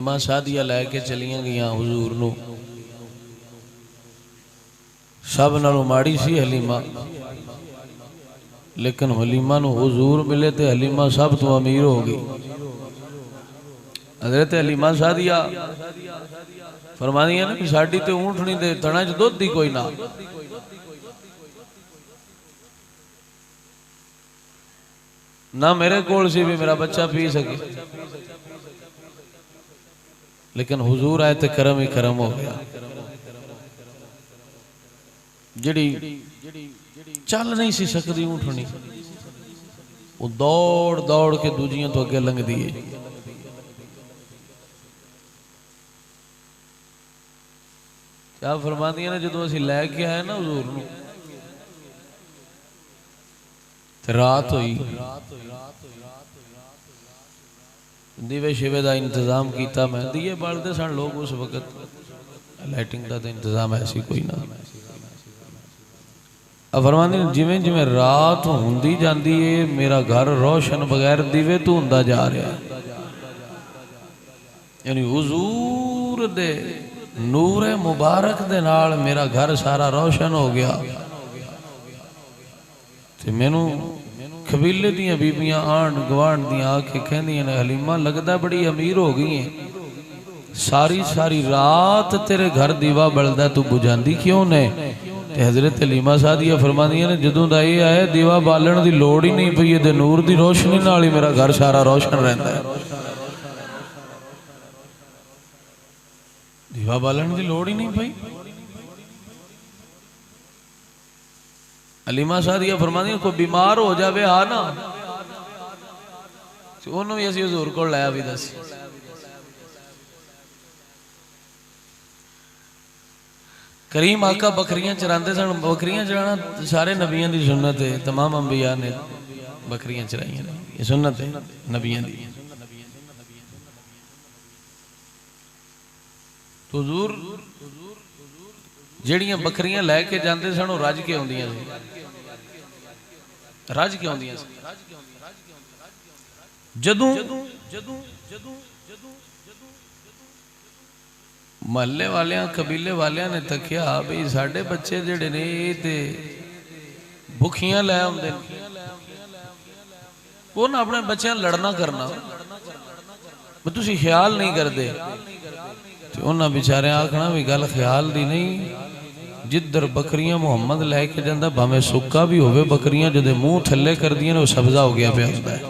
मां शादियां लैके चलियां गई हुजूर नू। सब नालों माड़ी सी हलीमा, लेकिन हलीमा नू हुजूर मिले तो हलीमा सब तो अमीर हो गई। हज़रत हलीमा सादिया फरमादियां ने साडी ते ऊंटनी दे थणा च दुध ही कोई ना, ना मेरे कोल सी भी मेरा बच्चा पी सके, लेकिन हुजूर आए तो करम ही करम हो गया। जिहड़ी चल नहीं सी सकती ऊंटनी, वो दौड़ दौड़ के दूजियां तो अगे लंघदी है। क्या फरमादियां ने जदों असीं लैके आए ना हुजूर नू, रात हुई, दीवे शिवे का इंतजाम किया। मैं दिए बालते सन लोग उस वक्त, लाइटिंग का तो इंतजाम ऐसी कोई ना। फरमांदे जिवें जिवें रात होंदी जाती है मेरा घर रोशन बगैर दीवे तो होंदा जा रहा है। यानी हुजूर दे नूरे मुबारक दे नाल मेरा घर सारा रोशन हो गया। ते मैनू कबीले दियां बीबियां आंढ गुआंढ दियां आके कहंदियां ने हलीमा लगदा बड़ी अमीर हो गई है, सारी सारी रात तेरे घर दीवा बलदा तू बुझांदी क्यों ने? ते हज़रत हलीमा सादिया फरमादियां ने जदों दा ये आया दीवा बालन की लोड़ ही नहीं पई, ते नूर की रोशनी नाल ही मेरा घर सारा रोशन रहता है। दीवा बालन की लोड़ ही नहीं पई। हलीमा सादिया फरमादियां कोई बीमार हो जाए आ ना, उन्होंने भी असीं हुजूर को लाया भी दस। करीम आका बकरियां चराते सन। बकरियां चराना सारे नबियां की सुन्नत है, तमाम अंबिया ने बकरियां चराइया ने, ये सुन्नत है नबियां की। हुजूर जिहड़ियां बकरियां लैके जाते सन रज के आउंदियां सी, रज के आउंदियां सी। जदों महल्ले वालियां कबीले वालियां ने तकिया भी साडे बच्चे जिहड़े ने ते भुखियां लै आउंदे ने, वो ना अपने बच्चों लड़ना करना तुसीं ख्याल नहीं करते। तो उन्होंने बेचारे आखना भी गल ख्याल दी नहीं, जिधर बकरियां मुहम्मद लैके जाता भावें सुक्का भी होवे, बकरियां जदे मुंह थले कर दियां ने वो सब्जा हो गया पे होंदा है।